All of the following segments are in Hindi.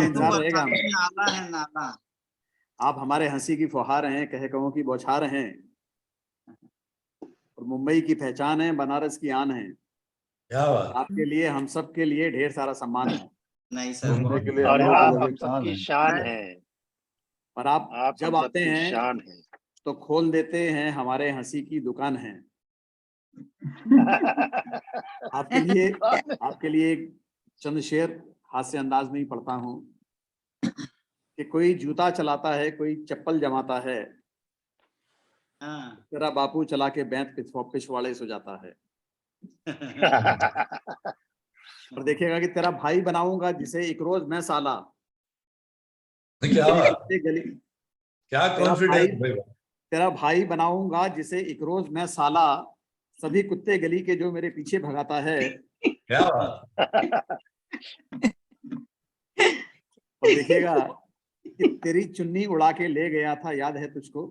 इंतजार रहेगा हमें। नाला है नाला। आप हमारे हंसी की फुहार हैं, कहे कहों की बौछार हैं, और मुंबई की पहचान है, बनारस की आन है। क्या बात। आपके लिए, हम सब के लिए ढेर सारा सम्मान है। नहीं सर, मुंबई के लिए और हम लोग आप को हम एक शान सबकी है। शान है। पर आप आप जब हम आते सबकी हैं शान है। तो खोल देते हैं हमारे हंसी की दुकान है। आपके लिए एक चंद शेर हास्य अंदाज में ही पढ़ता हूँ कि कोई जूता चलाता है, कोई चप्पल जमाता है, हाँ। तेरा बापू चला के बैंत पिछवाड़े सो जाता है। और देखिएगा कि तेरा भाई बनाऊंगा जिसे एक रोज मैं साला। क्या बात, गली क्या कॉन्फिडेंस भाई। तेरा भाई बनाऊंगा जिसे एक रोज मैं साला, सभी कुत्ते गली के जो मेरे पीछे भगाता है। क्या बात। और देखिएगा कि तेरी चुन्नी उड़ा के ले गया था, याद है तुझको।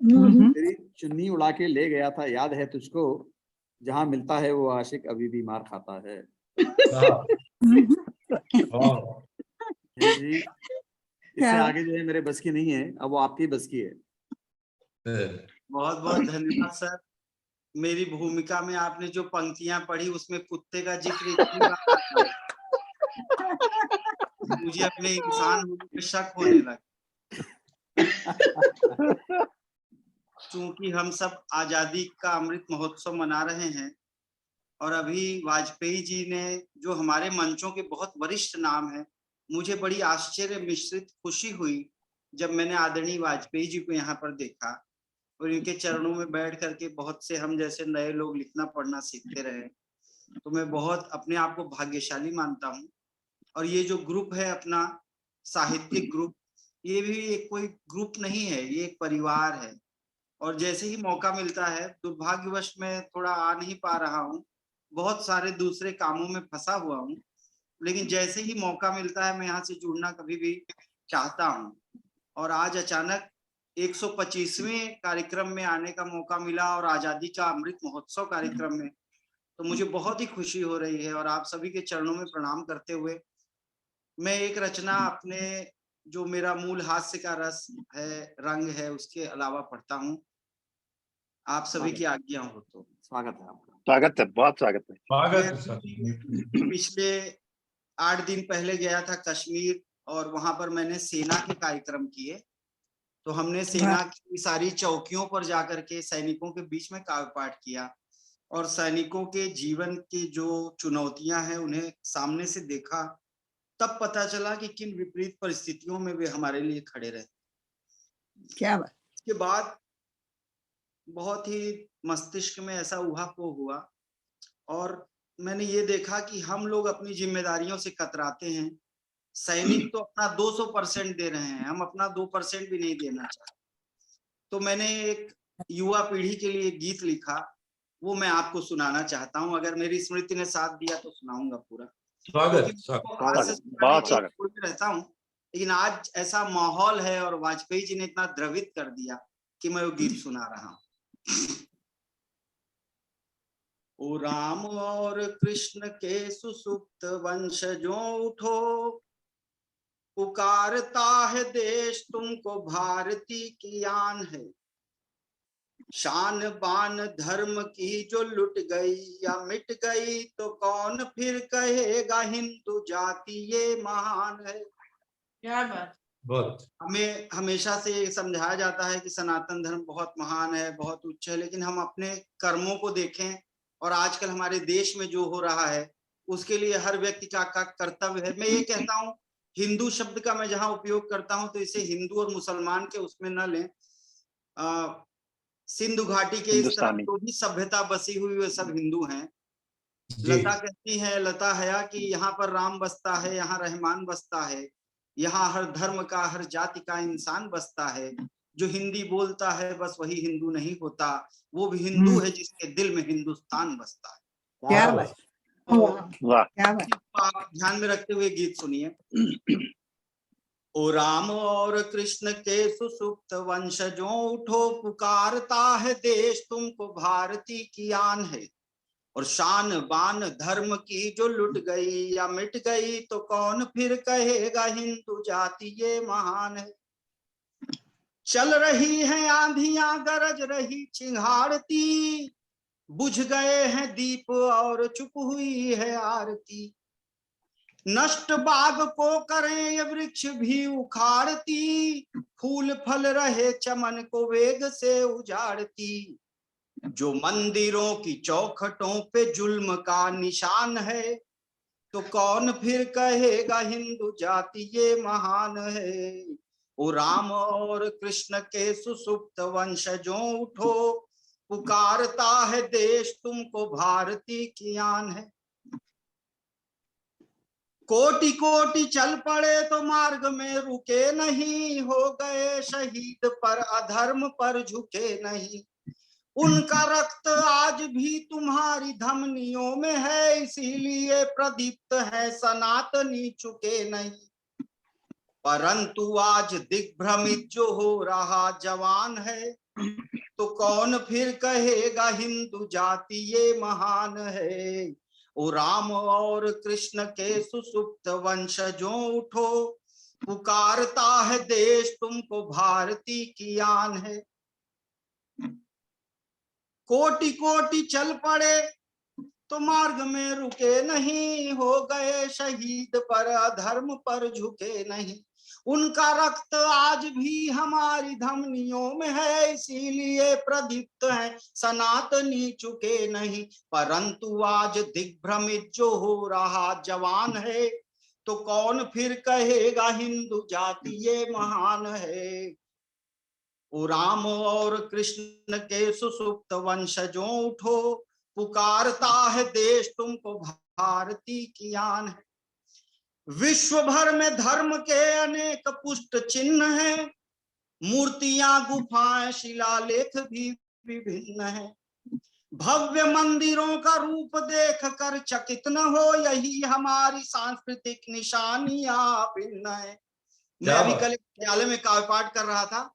तेरी चुन्नी उड़ा के ले गया था, याद है तुझको, जहां मिलता है वो आशिक अभी भी मार खाता है। जी, इससे आगे जो है मेरे बस की नहीं है, अब वो आपकी बस की है। बहुत बहुत धन्यवाद सर। मेरी भूमिका में आपने जो पंक्तियां पढ़ी उसमें कुत्ते का जिक्र इतनी बार आता है, मुझे अपने इंसान होने पे शक होने लगा। चूंकि हम सब आजादी का अमृत महोत्सव मना रहे हैं और अभी वाजपेयी जी ने जो हमारे मंचों के बहुत वरिष्ठ नाम हैं, मुझे बड़ी आश्चर्य मिश्रित खुशी हुई जब मैंने आदरणीय वाजपेयी जी को यहाँ पर देखा और इनके चरणों में बैठ करके बहुत से हम जैसे नए लोग लिखना पढ़ना सीखते रहे। तो मैं बहुत अपने आप को भाग्यशाली मानता हूँ। और ये जो ग्रुप है अपना साहित्यिक ग्रुप, ये भी एक कोई ग्रुप नहीं है, ये एक परिवार है। और जैसे ही मौका मिलता है, दुर्भाग्यवश मैं थोड़ा आ नहीं पा रहा हूँ, बहुत सारे दूसरे कामों में फंसा हुआ हूँ, लेकिन जैसे ही मौका मिलता है मैं यहाँ से जुड़ना कभी भी चाहता हूँ। और आज अचानक 125वें कार्यक्रम में आने का मौका मिला और आजादी का अमृत महोत्सव कार्यक्रम में, तो मुझे बहुत ही खुशी हो रही है। और आप सभी के चरणों में प्रणाम करते हुए मैं एक रचना अपने जो मेरा मूल हास्य का रस है, रंग है, उसके अलावा पढ़ता हूँ। आप सभी की आज्ञा हो तो। स्वागत है आपका। स्वागत है, बहुत स्वागत है। पिछले 8 दिन पहले गया था कश्मीर और वहां पर मैंने सेना के कार्यक्रम किए। तो हमने सेना की सारी चौकियों पर जाकर के सैनिकों के बीच में काव्य पाठ किया और सैनिकों के जीवन की जो चुनौतियां हैं उन्हें सामने से देखा। तब पता चला कि किन विपरीत परिस्थितियों में वे हमारे लिए खड़े रहे। क्या बात। इसके बाद बहुत ही मस्तिष्क में ऐसा ऊहापोह हुआ और मैंने ये देखा कि हम लोग अपनी जिम्मेदारियों से कतराते हैं। सैनिक तो अपना 200% दे रहे हैं, हम अपना 2% भी नहीं देना चाहते। तो मैंने एक युवा पीढ़ी के लिए गीत लिखा, वो मैं आपको सुनाना चाहता हूँ। अगर मेरी स्मृति ने साथ दिया तो सुनाऊंगा पूरा। बहुत स्वागत। रहता हूँ, लेकिन आज ऐसा माहौल है और वाजपेयी जी ने इतना द्रवित कर दिया कि मैं वो गीत सुना रहा हूँ। ओ राम और कृष्ण के सुसुप्त वंशजों उठो, पुकारता है देश तुमको भारती की आन है। शान बान धर्म की जो लुट गई या मिट गई, तो कौन फिर कहेगा हिंदू जाति ये महान है। क्या बात। बहुत। हमें हमेशा से समझाया जाता है कि सनातन धर्म बहुत महान है, बहुत उच्च है, लेकिन हम अपने कर्मों को देखें और आजकल हमारे देश में जो हो रहा है उसके लिए हर व्यक्ति का कर्तव्य है। मैं ये कहता हूँ, हिंदू शब्द का मैं जहां उपयोग करता हूं तो इसे हिंदू और मुसलमान के उसमें न लें। सिंधु घाटी के इस तरफ जो भी सभ्यता बसी हुई वे सब हिंदू हैं। लता कहती है, लता हया कि यहाँ पर राम बसता है, यहाँ रहमान बसता है, यहाँ हर धर्म का हर जाति का इंसान बसता है। जो हिंदी बोलता है बस वही हिंदू नहीं होता, वो भी हिंदू है जिसके दिल में हिंदुस्तान बसता है। क्या बात। आप ध्यान में रखते हुए गीत सुनिए। ओ राम और कृष्ण के सुसुप्त वंशजों उठो, पुकारता है देश तुमको भारती की आन है। और शान बान धर्म की जो लुट गई या मिट गई, तो कौन फिर कहेगा हिंदू जाति ये महान है। चल रही है आंधियां, गरज रही चिंगारती, बुझ गए हैं दीप और चुप हुई है आरती। नष्ट बाग को करें ये वृक्ष भी उखाड़ती, फूल फल रहे चमन को वेग से उजाड़ती। जो मंदिरों की चौखटों पे जुल्म का निशान है, तो कौन फिर कहेगा हिंदू जाति ये महान है। ओ राम और कृष्ण के सुसुप्त वंशजों उठो, पुकारता है देश तुमको भारती की आन है। कोटि कोटि चल पड़े तो मार्ग में रुके नहीं, हो गए शहीद पर अधर्म पर झुके नहीं। उनका रक्त आज भी तुम्हारी धमनियों में है, इसीलिए प्रदीप्त है सनातनी चुके नहीं। परंतु आज दिग्भ्रमित जो हो रहा जवान है, तो कौन फिर कहेगा हिंदू जाति ये महान है। ओ राम और कृष्ण के सुसुप्त वंशजों उठो, पुकारता है देश तुमको भारती की आन है। कोटि कोटि चल पड़े तो मार्ग में रुके नहीं, हो गए शहीद पर अधर्म पर झुके नहीं। उनका रक्त आज भी हमारी धमनियों में है, इसीलिए प्रदीप्त है सनातनी चुके नहीं। परंतु आज दिग्भ्रमित जो हो रहा जवान है, तो कौन फिर कहेगा हिंदू जाति ये महान है। ओ राम और कृष्ण के सुसुप्त वंशजों उठो, पुकारता है देश तुमको भारती की आन है। विश्व भर में धर्म के अनेक पुष्ट चिन्ह हैं, मूर्तियां गुफाएं शिलालेख भी विभिन्न हैं। भव्य मंदिरों का रूप देख कर चकित न हो, यही हमारी सांस्कृतिक निशानियां भिन्न है। मैं अभी कल विद्यालय में काव्य पाठ कर रहा था,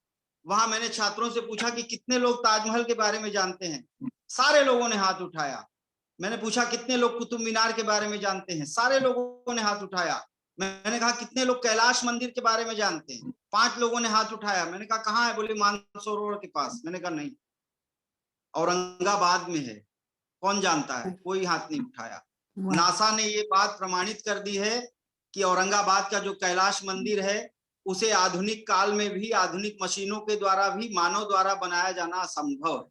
वहां मैंने छात्रों से पूछा कि कितने लोग ताजमहल के बारे में जानते हैं। सारे लोगों ने हाथ उठाया। मैंने पूछा कितने लोग कुतुब मीनार के बारे में जानते हैं। सारे लोगों ने हाथ उठाया। मैंने कहा कितने लोग कैलाश मंदिर के बारे में जानते हैं। 5 लोगों ने हाथ उठाया। मैंने कहा कहाँ है? बोले मानसरोवर के पास। मैंने कहा नहीं, औरंगाबाद में है। कौन जानता है? कोई हाथ नहीं उठाया। नासा ने ये बात प्रमाणित कर दी है कि औरंगाबाद का जो कैलाश मंदिर है, उसे आधुनिक काल में भी आधुनिक मशीनों के द्वारा भी मानव द्वारा बनाया जाना असंभव है।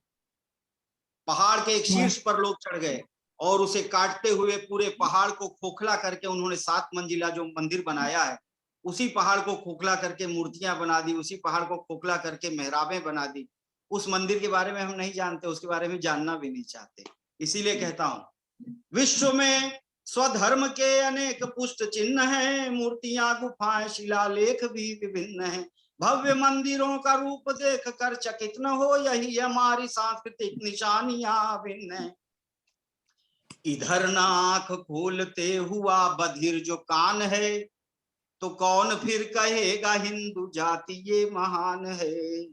पहाड़ के एक शीर्ष पर लोग चढ़ गए और उसे काटते हुए पूरे पहाड़ को खोखला करके उन्होंने 7 मंजिला जो मंदिर बनाया है, उसी पहाड़ को खोखला करके मूर्तियां बना दी, उसी पहाड़ को खोखला करके मेहराबें बना दी। उस मंदिर के बारे में हम नहीं जानते, उसके बारे में जानना भी नहीं चाहते। इसीलिए कहता हूं, विश्व में स्वधर्म के अनेक पुष्ट चिन्ह हैं, मूर्तियां गुफाएं शिलालेख भी विभिन्न हैं। भव्य मंदिरों का रूप देख कर चकित न हो, यही हमारी सांस्कृतिक निशानियां भिन्न हैं। इधर न आंख खोलते हुआ बधिर जो कान है, तो कौन फिर कहेगा हिंदू जाति ये महान है।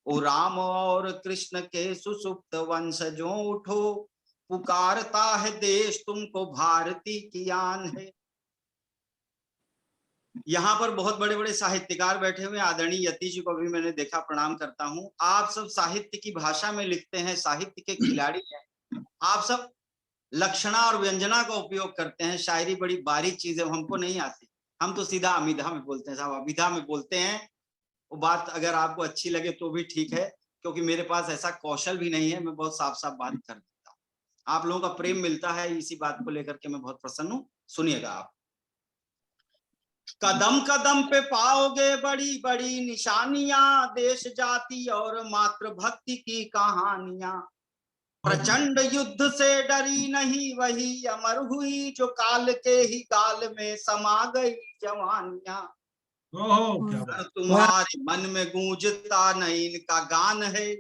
ओ राम और कृष्ण के सुसुप्त वंशजों उठो, पुकारता है देश तुमको भारती की आन है। यहाँ पर बहुत बड़े बड़े साहित्यकार बैठे हुए। आदरणीय यति जी को भी मैंने देखा, प्रणाम करता हूँ। आप सब साहित्य की भाषा में लिखते हैं, साहित्य के खिलाड़ी हैं। आप सब लक्षणा और व्यंजना का उपयोग करते हैं। शायरी बड़ी बारीक चीज है, हमको नहीं आती। हम तो सीधा अमिधा में बोलते हैं साहब, अभिधा में बोलते हैं। वो बात अगर आपको अच्छी लगे तो भी ठीक है, क्योंकि मेरे पास ऐसा कौशल भी नहीं है। मैं बहुत साफ साफ बात कर देता हूँ। आप लोगों का प्रेम मिलता है, इसी बात को लेकर के मैं बहुत प्रसन्न हूँ। सुनिएगा आप। कदम कदम पे पाओगे बड़ी बड़ी निशानियां, देश जाति और मातृभक्ति की कहानियां। प्रचंड युद्ध से डरी नहीं वही अमर हुई, जो काल के ही गाल में समा गई जवानियां। तुम्हारे मन में गूंजता न इनका गान है,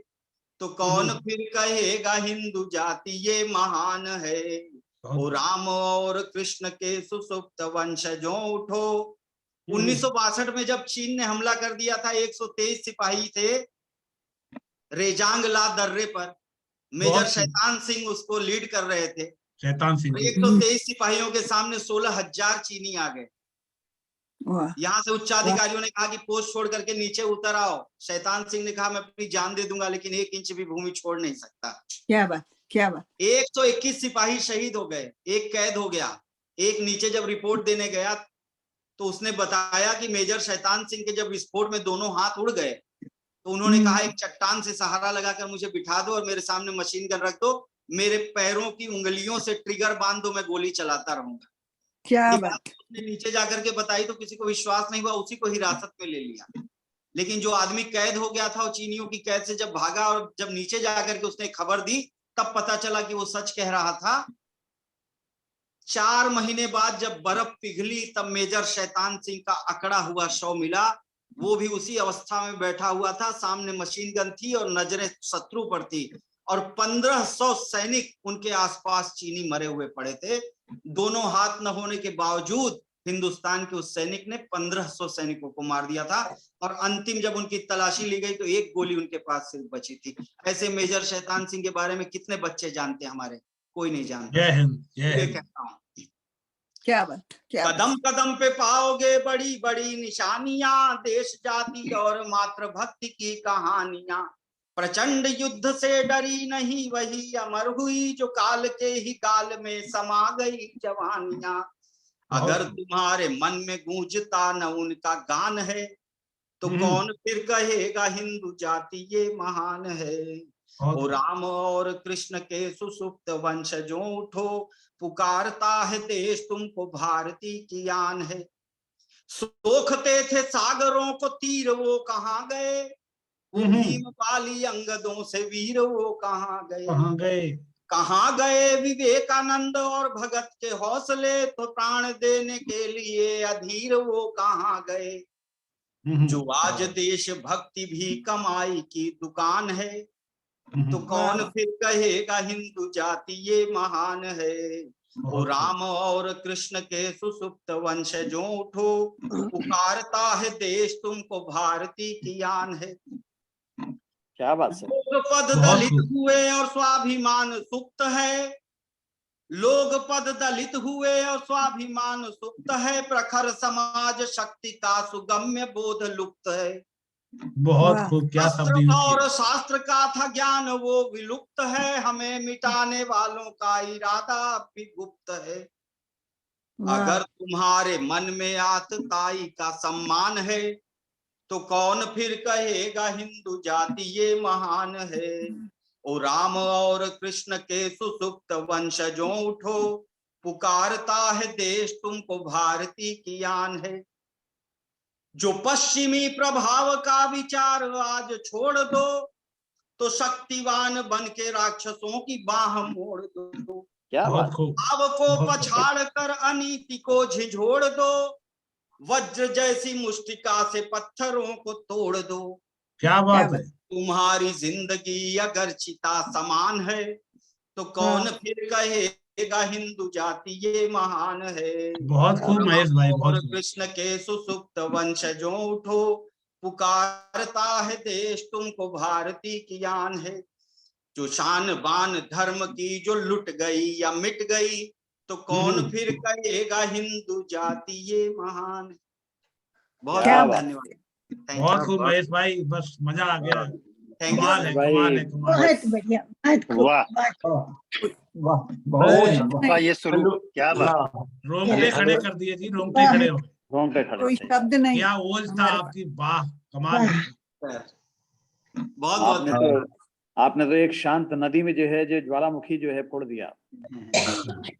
तो कौन फिर कहेगा हिंदू जाति ये महान है। ओ राम और कृष्ण के सुसुप्त वंशजों उठो। 1962 में जब चीन ने हमला कर दिया था, 123 सिपाही थे रेजांग ला दर्रे पर। मेजर शैतान सिंह उसको लीड कर रहे थे। शैतान सिंह की। 123 सिपाहियों के सामने 16,000 चीनी आ गए। वाह यहाँ से उच्चाधिकारियों ने कहा कि पोस्ट छोड़ करके नीचे उतर आओ। शैतान सिंह ने कहा मैं अपनी जान दे दूंगा लेकिन 1 इंच भी भूमि छोड़ नहीं सकता। क्या बात क्या बात 121 सिपाही शहीद हो गए, एक कैद हो गया। एक नीचे जब रिपोर्ट देने गया तो उसने बताया कि मेजर शैतान सिंह के जब विस्फोट में दोनों हाथ उड़ गए तो उन्होंने कहा एक चट्टान से सहारा लगाकर मुझे बिठा दो और मेरे सामने मशीन गन रख दो, मेरे पैरों की उंगलियों से ट्रिगर बांध दो, मैं गोली चलाता रहूंगा। क्या ये बात बात उसने नीचे जाकर के बताई तो किसी को विश्वास नहीं हुआ, उसी को हिरासत में ले लिया। लेकिन जो आदमी कैद हो गया था वो चीनियों की कैद से जब भागा और जब नीचे जाकर के उसने खबर दी तब पता चला कि वो सच कह रहा था। 4 महीने बाद जब बर्फ पिघली तब मेजर शैतान सिंह का अकड़ा हुआ शव मिला। वो भी उसी अवस्था में बैठा हुआ था, सामने मशीन गन थी और नजरें शत्रु पर थी और 1500 सैनिक उनके आसपास चीनी मरे हुए पड़े थे। दोनों हाथ न होने के बावजूद हिंदुस्तान के उस सैनिक ने 1500 सैनिकों को मार दिया था और अंतिम जब उनकी तलाशी ली गई तो एक गोली उनके पास सिर्फ बची थी। ऐसे मेजर शैतान सिंह के बारे में कितने बच्चे जानते हैं हमारे? कोई नहीं जानता। जय हिंद, जय ये हिंद। कहता हूं क्या बात क्या बात कदम कदम पे पाओगे बड़ी बड़ी निशानियां, देश जाति और मातृभक्ति की कहानियां। प्रचंड युद्ध से डरी नहीं वही अमर हुई, जो काल के ही काल में समा गई जवानियां। अगर तुम्हारे मन में गूंजता न उनका गान है तो कौन फिर कहेगा हिंदू जाति ये महान है। ओ राम और कृष्ण के सुसुप्त वंशजों उठो, पुकारता है देश तुमको भारती की आन है। सोखते थे सागरों को तीर वो कहाँ गए, वो भीम वाली अंगदों से वीर वो कहाँ गए। कहाँ गए? कहाँ गए विवेकानंद और भगत के हौसले, तो प्राण देने के लिए अधीर वो कहाँ गए। जो आज देश भक्ति भी कमाई की दुकान है, तो कौन फिर कहेगा हिंदू जाति ये महान है। ओ राम और कृष्ण के सुसुप्त वंशजों उठो, पुकारता है देश तुमको भारती की आन है। क्या बात है। लोग पद दलित हुए और स्वाभिमान सुप्त है, लोग पद दलित हुए और स्वाभिमान सुप्त है। प्रखर समाज शक्ति का सुगम्य बोध लुप्त है। बहुत खूब, क्या शब्द और शास्त्र का था ज्ञान वो विलुप्त है, हमें मिटाने वालों का इरादा अब भी गुप्त है। अगर तुम्हारे मन में आतताई का सम्मान है तो कौन फिर कहेगा हिंदू जाति ये महान है। ओ राम और कृष्ण के सुसुप्त वंशजों उठो, पुकारता है देश तुमको भारती की आन है। जो पश्चिमी प्रभाव का विचार आज छोड़ दो, तो शक्तिवान बन के राक्षसों की बाह मोड़ दो। क्या बात। भाव को पछाड़ कर अनीति को झिझोड़ दो, वज्र जैसी मुष्टिका से पत्थरों को तोड़ दो। क्या बात है। तुम्हारी जिंदगी अगर चिता समान है तो कौन फिर कहेगा हिंदू जाति ये महान है। बहुत खूब महेश भाई, और कृष्ण के सुसुप्त वंशजों उठो, पुकारता है देश तुमको भारती की आन है। जो शान बान धर्म की जो लुट गई या मिट गई, तो कौन फिर कहेगा हिंदू जाति ये महान है। बहुत धन्यवाद। बहुत खूब महेश भाई, बस मजा आ गया। कमाल है, कमाल है, बहुत बढ़िया। वाह, ये शुरू क्या बात। रोंगटे खड़े कर दिए जी, रोंगटे खड़े हो। रोंगटे खड़े। कोई शब्द नहीं। क्या ओज था आपकी, वाह कमाल है। बहुत आपने तो एक शांत नदी में जो है जो ज्वालामुखी जो है फोड़ दिया।